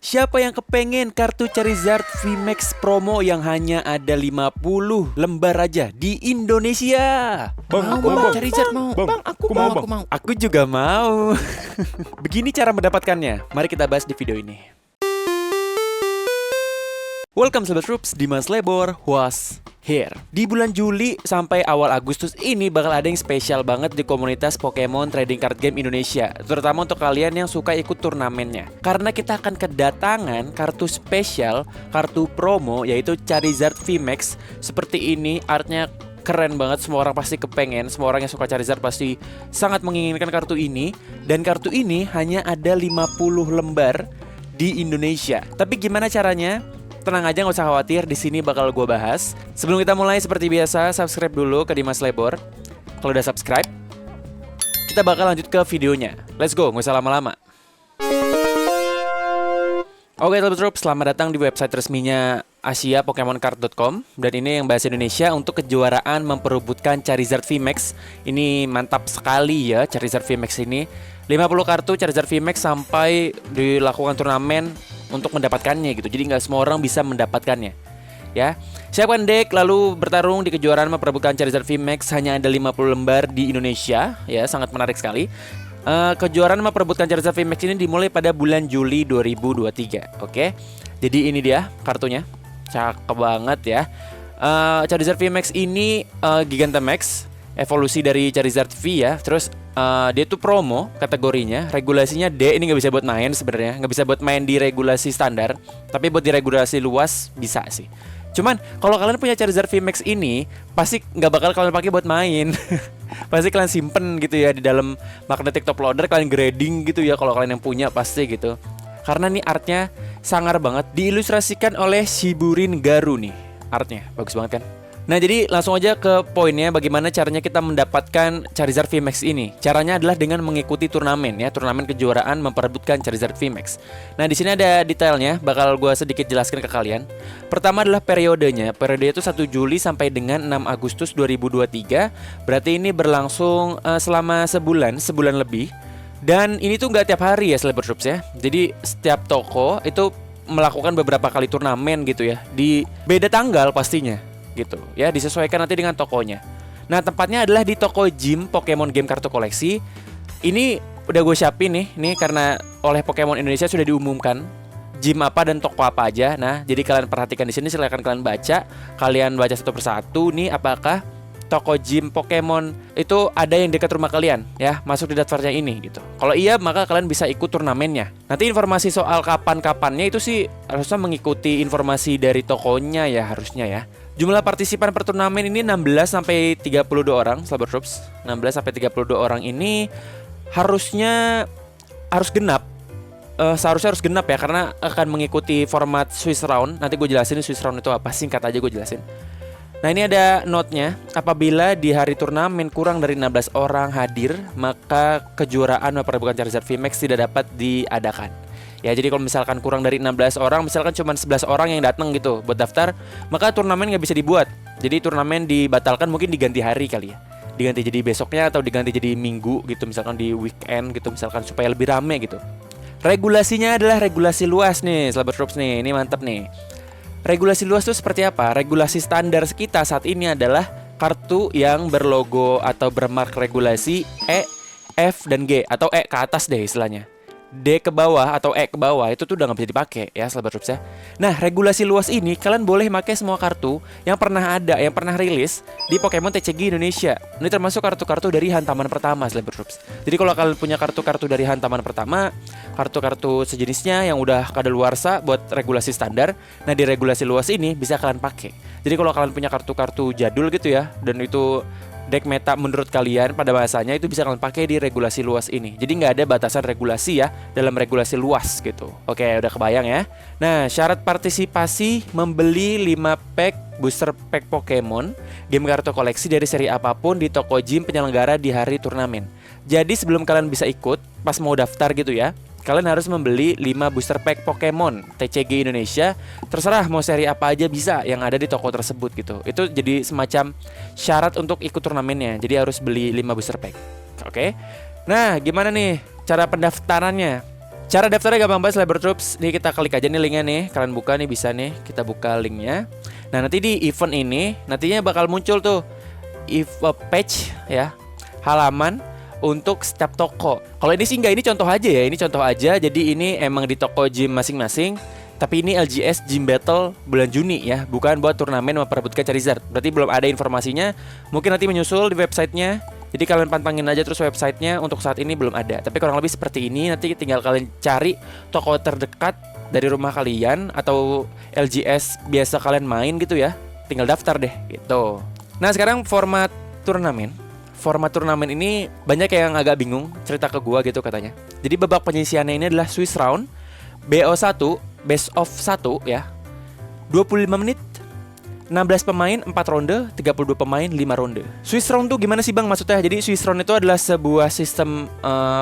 Siapa yang kepengen kartu Charizard VMAX promo yang hanya ada 50 lembar aja di Indonesia? Bang, Aku bang, Charizard bang, mau. bang, aku mau, aku mau. Aku juga mau. Begini cara mendapatkannya. Mari kita bahas di video ini. Welcome Sobat Troops, Dimas Lebor was here. Di bulan Juli sampai awal Agustus ini bakal ada yang spesial banget di komunitas Pokemon Trading Card Game Indonesia, terutama untuk kalian yang suka ikut turnamennya. Karena kita akan kedatangan kartu spesial, kartu promo yaitu Charizard VMAX. Seperti ini, artnya keren banget, semua orang pasti kepengen. Semua orang yang suka Charizard pasti sangat menginginkan kartu ini. Dan kartu ini hanya ada 50 lembar di Indonesia. Tapi gimana caranya? Tenang aja, nggak usah khawatir, di sini bakal gue bahas. Sebelum kita mulai, seperti biasa, subscribe dulu ke Dimas Lebor. Kalau udah subscribe, kita bakal lanjut ke videonya. Let's go, nggak usah lama-lama. Oke, Sobat Troops, selamat datang di website resminya Asia PokemonCard.com. Dan ini yang bahasa Indonesia untuk kejuaraan memperebutkan Charizard VMAX. Ini mantap sekali ya, Charizard VMAX ini. 50 kartu Charizard VMAX sampai dilakukan turnamen untuk mendapatkannya gitu. Jadi nggak semua orang bisa mendapatkannya. Ya, siapkan deck lalu bertarung di kejuaraan memperebutkan Charizard VMAX. Hanya ada 50 lembar di Indonesia. Ya, sangat menarik sekali. Kejuaraan memperebutkan Charizard VMAX ini dimulai pada bulan Juli 2023. Oke. Jadi ini dia kartunya. Cakep banget ya. Charizard VMAX ini Gigantamax, evolusi dari Charizard V ya. Terus dia tuh promo kategorinya, regulasinya D. Ini nggak bisa buat main sebenarnya, nggak bisa buat main di regulasi standar, tapi buat di regulasi luas bisa sih. Cuman kalau kalian punya Charizard VMAX ini, pasti nggak bakal kalian pakai buat main. Pasti kalian simpen gitu ya di dalam magnetic top loader, kalian grading gitu ya kalau kalian yang punya pasti gitu. Karena nih artnya sangar banget, diilustrasikan oleh Shiburin Garu nih. Artnya bagus banget kan? Nah, jadi langsung aja ke poinnya, bagaimana caranya kita mendapatkan Charizard VMAX ini. Caranya adalah dengan mengikuti turnamen ya, turnamen kejuaraan memperebutkan Charizard VMAX. Nah, di sini ada detailnya, bakal gue sedikit jelaskan ke kalian. Pertama adalah periodenya. Periode itu 1 Juli sampai dengan 6 Agustus 2023. Berarti ini berlangsung selama sebulan lebih. Dan ini tuh nggak tiap hari ya, Sobat Troops ya. Jadi setiap toko itu melakukan beberapa kali turnamen gitu ya, di beda tanggal pastinya gitu ya, disesuaikan nanti dengan tokonya. Nah, tempatnya adalah di toko gym Pokemon Game Kartu Koleksi. Ini udah gue siapin nih karena oleh Pokemon Indonesia sudah diumumkan gym apa dan toko apa aja. Nah, jadi kalian perhatikan di sini, silakan kalian baca satu persatu nih, apakah toko gym Pokemon itu ada yang dekat rumah kalian ya, masuk di daftarnya ini gitu. Kalau iya, maka kalian bisa ikut turnamennya. Nanti informasi soal kapan-kapannya itu sih harusnya mengikuti informasi dari tokonya ya, harusnya ya. Jumlah partisipan per turnamen ini 16 sampai 32 orang, Sobat Troops. 16 sampai 32 orang ini harus genap. Seharusnya harus genap ya, karena akan mengikuti format Swiss Round. Nanti gue jelasin Swiss Round itu apa, singkat aja gue jelasin. Nah, ini ada note-nya. Apabila di hari turnamen kurang dari 16 orang hadir, maka kejuaraan memperebutkan Charizard VMAX tidak dapat diadakan. Ya, jadi kalau misalkan kurang dari 16 orang, misalkan cuma 11 orang yang datang gitu buat daftar, maka turnamen nggak bisa dibuat. Jadi turnamen dibatalkan, mungkin diganti hari kali ya. Diganti jadi besoknya atau diganti jadi minggu gitu, misalkan di weekend gitu, misalkan supaya lebih rame gitu. Regulasinya adalah regulasi luas nih, Sobat Troops nih. Ini mantap nih. Regulasi luas itu seperti apa? Regulasi standar kita saat ini adalah kartu yang berlogo atau bermark regulasi E, F, dan G, atau E ke atas deh istilahnya. D ke bawah atau E ke bawah itu tuh udah nggak bisa dipakai ya, Sobat Troops ya. Nah, regulasi luas ini kalian boleh pakai semua kartu yang pernah ada, yang pernah rilis di Pokemon TCG Indonesia. Ini termasuk kartu-kartu dari hantaman pertama, Sobat Troops. Jadi kalau kalian punya kartu-kartu dari hantaman pertama, kartu-kartu sejenisnya yang udah kadaluarsa buat regulasi standar, nah di regulasi luas ini bisa kalian pakai. Jadi kalau kalian punya kartu-kartu jadul gitu ya, dan itu deck meta menurut kalian pada bahasanya, itu bisa kalian pakai di regulasi luas ini. Jadi nggak ada batasan regulasi ya dalam regulasi luas gitu. Oke, udah kebayang ya. Nah, syarat partisipasi membeli 5 pack booster pack Pokemon game kartu koleksi dari seri apapun di toko gym penyelenggara di hari turnamen. Jadi sebelum kalian bisa ikut, pas mau daftar gitu ya, kalian harus membeli 5 booster pack Pokemon TCG Indonesia. Terserah mau seri apa aja bisa yang ada di toko tersebut gitu. Itu jadi semacam syarat untuk ikut turnamennya. Jadi harus beli 5 booster pack. Oke. Nah, gimana nih cara pendaftarannya? Cara daftarnya gampang banget Cyber Troops. Nih kita klik aja nih linknya nih. Kalian buka nih, bisa nih. Kita buka linknya. Nah nanti di event ini nantinya bakal muncul tuh page ya, halaman untuk setiap toko. Kalau ini sih enggak, ini contoh aja ya. Ini contoh aja. Jadi ini emang di toko gym masing-masing. Tapi ini LGS Gym Battle bulan Juni ya, bukan buat turnamen memperebutkan Charizard. Berarti belum ada informasinya. Mungkin nanti menyusul di websitenya. Jadi kalian pantangin aja terus websitenya. Untuk saat ini belum ada. Tapi kurang lebih seperti ini. Nanti tinggal kalian cari toko terdekat dari rumah kalian atau LGS biasa kalian main gitu ya. Tinggal daftar deh gitu. Nah sekarang format turnamen. Format turnamen ini banyak yang agak bingung cerita ke gua gitu katanya. Jadi babak penyisiannya ini adalah Swiss Round BO1 Best of 1 ya. 25 menit, 16 pemain, 4 ronde, 32 pemain, 5 ronde. Swiss Round tuh gimana sih Bang maksudnya? Jadi Swiss Round itu adalah sebuah sistem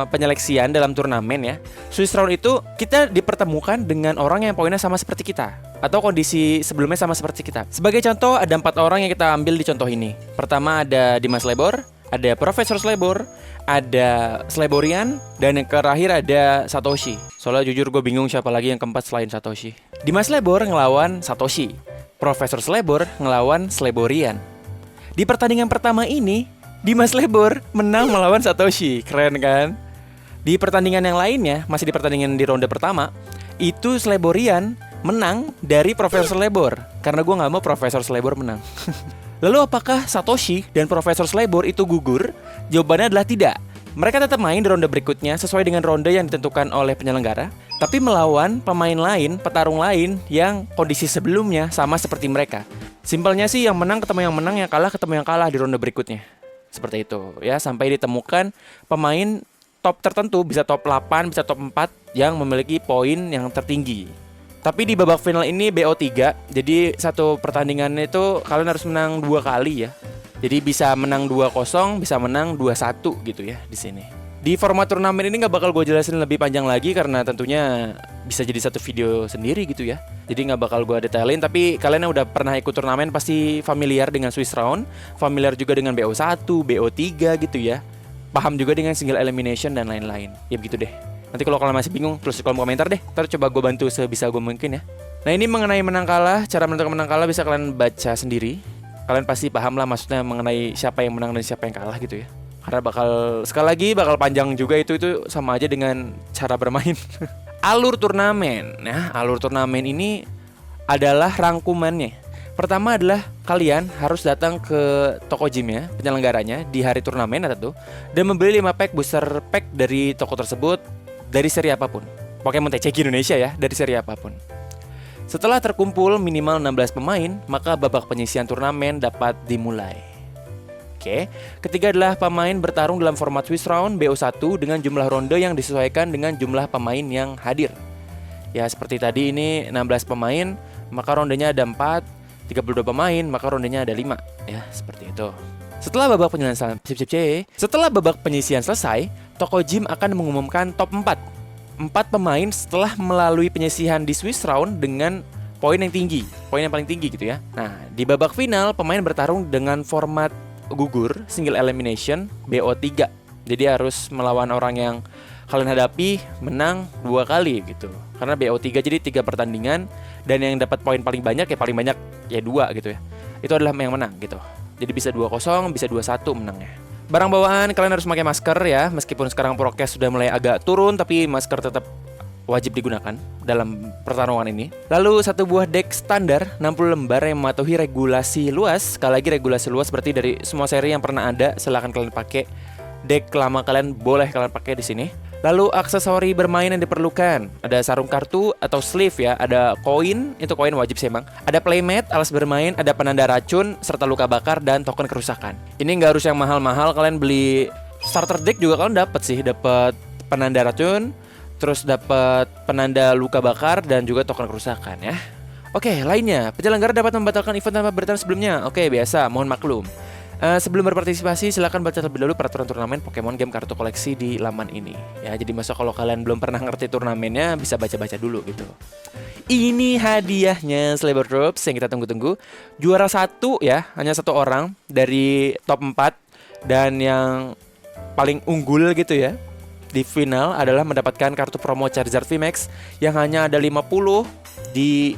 penyeleksian dalam turnamen ya. Swiss Round itu kita dipertemukan dengan orang yang poinnya sama seperti kita, atau kondisi sebelumnya sama seperti kita. Sebagai contoh ada 4 orang yang kita ambil di contoh ini. Pertama ada Dimas Lebor, ada Profesor Slebor, ada Sleborian, dan yang terakhir ada Satoshi. Soalnya jujur gue bingung siapa lagi yang keempat selain Satoshi. Dimas Lebor ngelawan Satoshi, Profesor Slebor ngelawan Sleborian. Di pertandingan pertama ini, Dimas Lebor menang melawan Satoshi. Keren kan? Di pertandingan yang lainnya, masih di pertandingan di ronde pertama, itu Sleborian menang dari Profesor Slebor. Karena gue gak mau Profesor Slebor menang. Lalu apakah Satoshi dan Profesor Slebor itu gugur? Jawabannya adalah tidak. Mereka tetap main di ronde berikutnya sesuai dengan ronde yang ditentukan oleh penyelenggara, tapi melawan pemain lain, petarung lain yang kondisi sebelumnya sama seperti mereka. Simpelnya sih yang menang ketemu yang menang, yang kalah ketemu yang kalah di ronde berikutnya. Seperti itu ya, sampai ditemukan pemain top tertentu, bisa top 8, bisa top 4 yang memiliki poin yang tertinggi. Tapi di babak final ini BO3, jadi satu pertandingan itu kalian harus menang 2 kali ya. Jadi bisa menang 2-0, bisa menang 2-1 gitu ya di sini. Di format turnamen ini nggak bakal gue jelasin lebih panjang lagi karena tentunya bisa jadi satu video sendiri gitu ya. Jadi nggak bakal gue detailin, tapi kalian yang udah pernah ikut turnamen pasti familiar dengan Swiss Round, familiar juga dengan BO1, BO3 gitu ya. Paham juga dengan single elimination dan lain-lain. Ya begitu deh. Nanti kalau kalian masih bingung, tulis di kolom komentar deh. Ntar coba gue bantu sebisa gue mungkin ya. Nah ini mengenai menang kalah, cara menentukan menang kalah bisa kalian baca sendiri. Kalian pasti paham lah maksudnya mengenai siapa yang menang dan siapa yang kalah gitu ya. Karena sekali lagi bakal panjang juga itu sama aja dengan cara bermain. Alur turnamen. Nah alur turnamen ini adalah rangkumannya. Pertama adalah kalian harus datang ke toko gymnya, penyelenggaranya di hari turnamen atau dan membeli 5 pack booster pack dari toko tersebut dari seri apapun. Pokemon TCG Indonesia ya, dari seri apapun. Setelah terkumpul minimal 16 pemain, maka babak penyisian turnamen dapat dimulai. Oke, ketiga adalah pemain bertarung dalam format Swiss Round BO1 dengan jumlah ronde yang disesuaikan dengan jumlah pemain yang hadir. Ya, seperti tadi ini 16 pemain, maka rondenya ada 4, 32 pemain, maka rondenya ada 5. Ya, seperti itu. Setelah babak penyisian selesai, toko gym akan mengumumkan top 4 pemain setelah melalui penyisihan di Swiss Round dengan poin yang tinggi, poin yang paling tinggi gitu ya. Nah, di babak final pemain bertarung dengan format gugur single elimination BO3. Jadi harus melawan orang yang kalian hadapi menang 2 kali gitu. Karena BO3 jadi 3 pertandingan dan yang dapat poin paling banyak ya 2 gitu ya. Itu adalah yang menang gitu. Jadi bisa 2-0, bisa 2-1 menangnya. Barang bawaan kalian harus pakai masker ya. Meskipun sekarang prokes sudah mulai agak turun, tapi masker tetap wajib digunakan dalam pertarungan ini. Lalu satu buah deck standar 60 lembar yang mematuhi regulasi luas. Sekali lagi regulasi luas berarti dari semua seri yang pernah ada silahkan kalian pakai. Deck lama kalian boleh kalian pakai di sini. Lalu aksesori bermain yang diperlukan, ada sarung kartu atau sleeve ya, ada koin, itu koin wajib sih emang. Ada playmat, alas bermain, ada penanda racun, serta luka bakar dan token kerusakan. Ini nggak harus yang mahal-mahal, kalian beli starter deck juga kalian dapat penanda racun, terus dapat penanda luka bakar dan juga token kerusakan ya. Oke, lainnya, penyelenggara dapat membatalkan event tanpa beritahu sebelumnya. Oke, biasa, mohon maklum. Sebelum berpartisipasi, silakan baca terlebih dahulu peraturan turnamen Pokemon game kartu koleksi di laman ini. Ya, jadi kalau kalian belum pernah ngerti turnamennya, bisa baca-baca dulu gitu. Ini hadiahnya Cyber Troops yang kita tunggu-tunggu. Juara 1 ya, hanya 1 orang dari top 4 dan yang paling unggul gitu ya. di final adalah mendapatkan kartu promo Charizard VMAX yang hanya ada 50 di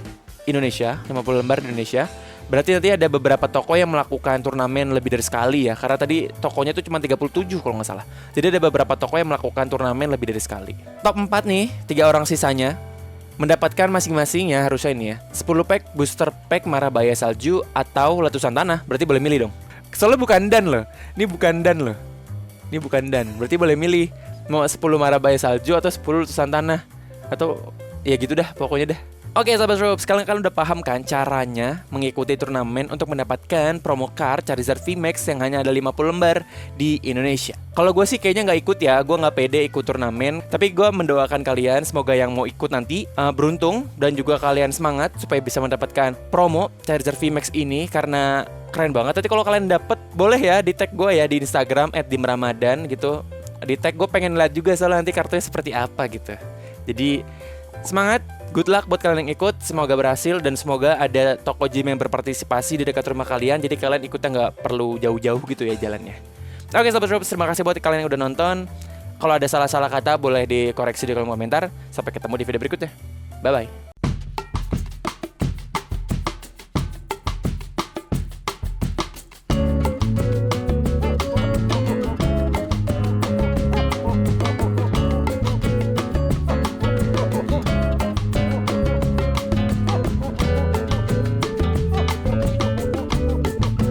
Indonesia, 50 lembar di Indonesia. Berarti nanti ada beberapa toko yang melakukan turnamen lebih dari sekali ya. Karena tadi tokonya itu cuma 37 kalau nggak salah. Jadi ada beberapa toko yang melakukan turnamen lebih dari sekali. Top 4 nih, 3 orang sisanya mendapatkan masing-masing ya harusnya ini ya 10 pack booster pack Marabaya Salju atau Letusan Tanah. Berarti boleh milih dong. Soalnya bukan dan loh. Ini bukan dan loh. Ini bukan dan. Berarti boleh milih mau 10 Marabaya Salju atau 10 Letusan Tanah. Atau ya gitu dah pokoknya dah. Oke sahabat Rob, sekarang kalian udah paham kan caranya mengikuti turnamen untuk mendapatkan promo card Charizard VMAX yang hanya ada 50 lembar di Indonesia. Kalau gue sih kayaknya nggak ikut ya, gue nggak pede ikut turnamen. Tapi gue mendoakan kalian semoga yang mau ikut nanti beruntung dan juga kalian semangat supaya bisa mendapatkan promo Charizard VMAX ini karena keren banget. Nanti kalau kalian dapet boleh ya di tag gue ya di Instagram @dimramadan gitu. Di tag gue pengen lihat juga soalnya nanti kartunya seperti apa gitu. Jadi semangat. Good luck buat kalian yang ikut, semoga berhasil dan semoga ada toko gym yang berpartisipasi di dekat rumah kalian. Jadi kalian ikutnya nggak perlu jauh-jauh gitu ya jalannya. Oke sahabat Robs, terima kasih buat kalian yang udah nonton. Kalau ada salah-salah kata boleh dikoreksi di kolom komentar. Sampai ketemu di video berikutnya. Bye-bye.